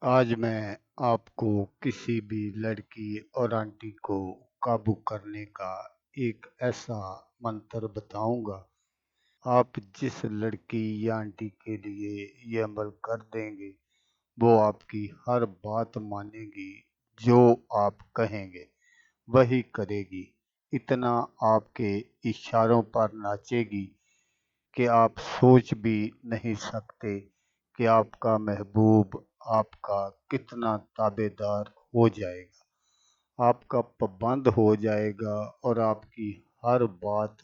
आज मैं आपको किसी भी लड़की और आंटी को काबू करने का एक ऐसा मंत्र बताऊंगा। आप जिस लड़की या आंटी के लिए ये अमल कर देंगे, वो आपकी हर बात मानेगी। जो आप कहेंगे वही करेगी। इतना आपके इशारों पर नाचेगी कि आप सोच भी नहीं सकते कि आपका महबूब आपका कितना ताबेदार हो जाएगा, आपका पाबंद हो जाएगा और आपकी हर बात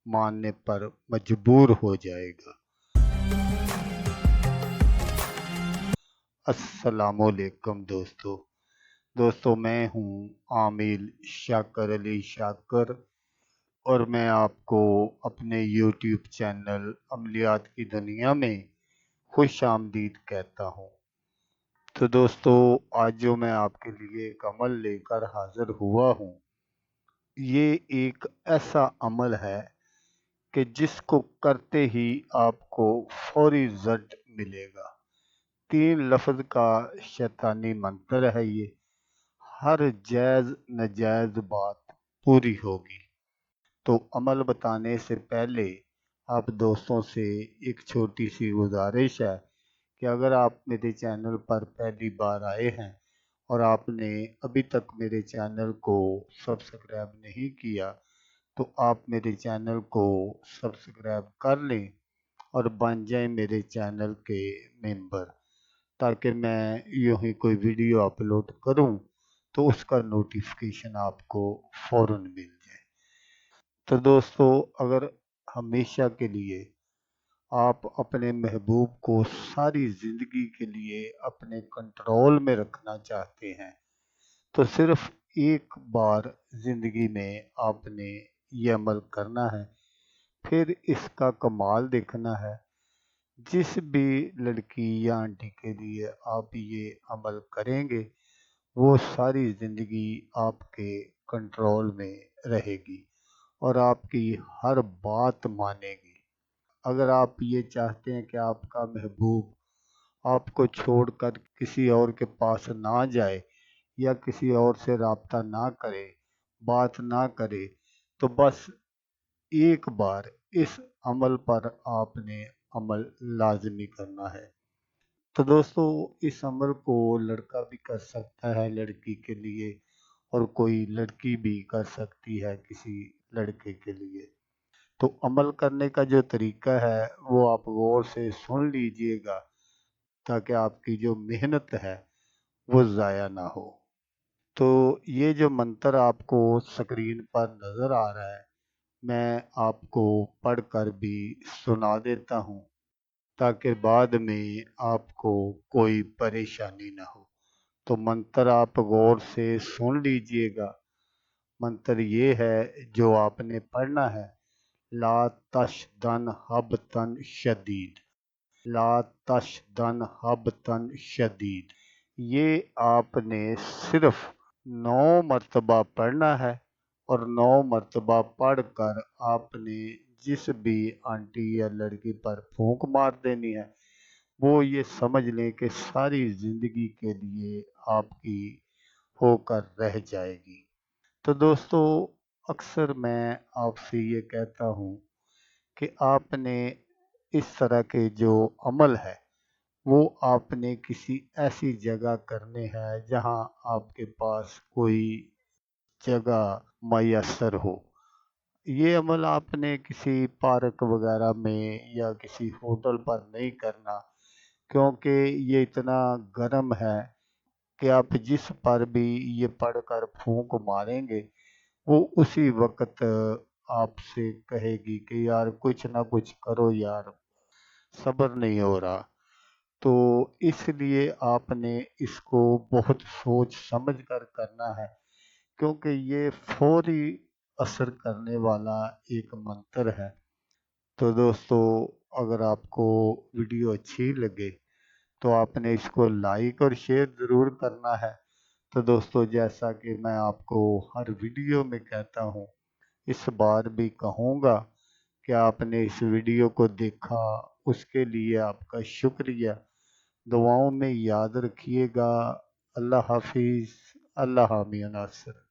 मानने पर मजबूर हो जाएगा। अस्सलामुअलैकुम दोस्तों, मैं हूँ आमिल शाकर अली शाकर और मैं आपको अपने यूट्यूब चैनल अमलियात की दुनिया में खुश आमदीद कहता हूँ। तो दोस्तों, आज जो मैं आपके लिए एक अमल लेकर हाजिर हुआ हूँ, ये एक ऐसा अमल है कि जिसको करते ही आपको फौरी रिजल्ट मिलेगा। 3 लफ्ज का शैतानी मंत्र है ये। हर जायज़ नाजायज़ बात पूरी होगी। तो अमल बताने से पहले आप दोस्तों से एक छोटी सी गुजारिश है कि अगर आप मेरे चैनल पर पहली बार आए हैं और आपने अभी तक मेरे चैनल को सब्सक्राइब नहीं किया, तो आप मेरे चैनल को सब्सक्राइब कर लें और बन जाएं मेरे चैनल के मेंबर, ताकि मैं यूं ही कोई वीडियो अपलोड करूं तो उसका नोटिफिकेशन आपको फ़ौरन मिल जाए। तो दोस्तों, अगर हमेशा के लिए आप अपने महबूब को सारी ज़िंदगी के लिए अपने कंट्रोल में रखना चाहते हैं, तो सिर्फ एक बार ज़िंदगी में आपने ये अमल करना है। फिर इसका कमाल देखना है। जिस भी लड़की या आंटी के लिए आप ये अमल करेंगे, वो सारी ज़िंदगी आपके कंट्रोल में रहेगी और आपकी हर बात मानेगी। अगर आप ये चाहते हैं कि आपका महबूब आपको छोड़कर किसी और के पास ना जाए या किसी और से राब्ता ना करे, बात ना करे, तो बस एक बार इस अमल पर आपने अमल लाज़मी करना है। तो दोस्तों, इस अमल को लड़का भी कर सकता है लड़की के लिए, और कोई लड़की भी कर सकती है किसी लड़के के लिए। तो अमल करने का जो तरीका है वो आप गौर से सुन लीजिएगा, ताकि आपकी जो मेहनत है वो ज़ाया ना हो। तो ये जो मंत्र आपको स्क्रीन पर नज़र आ रहा है, मैं आपको पढ़कर भी सुना देता हूँ, ताकि बाद में आपको कोई परेशानी ना हो। तो मंत्र आप गौर से सुन लीजिएगा। मंत्र ये है जो आपने पढ़ना है। ला तशदन हबतन शदीद, ला तशदन हबतन शदीद। ये आपने सिर्फ 9 मरतबा पढ़ना है, और 9 मरतबा पढ़कर आपने जिस भी आंटी या लड़की पर फूंक मार देनी है, वो ये समझ लें कि सारी ज़िंदगी के लिए आपकी होकर रह जाएगी। तो दोस्तों, अक्सर मैं आपसे ये कहता हूँ कि आपने इस तरह के जो अमल है वो आपने किसी ऐसी जगह करने हैं जहाँ आपके पास कोई जगह मैसर हो। ये अमल आपने किसी पार्क वगैरह में या किसी होटल पर नहीं करना, क्योंकि ये इतना गर्म है कि आप जिस पर भी ये पढ़कर फूंक मारेंगे, वो उसी वक्त आपसे कहेगी कि यार कुछ ना कुछ करो यार, सब्र नहीं हो रहा। तो इसलिए आपने इसको बहुत सोच समझ कर करना है, क्योंकि ये फौरी असर करने वाला एक मंत्र है। तो दोस्तों, अगर आपको वीडियो अच्छी लगे तो आपने इसको लाइक और शेयर ज़रूर करना है। तो दोस्तों, जैसा कि मैं आपको हर वीडियो में कहता हूँ, इस बार भी कहूँगा कि आपने इस वीडियो को देखा, उसके लिए आपका शुक्रिया। دعاؤں میں یاد رکھیے گا۔ اللہ حافظ۔ اللہ حامی ناصر۔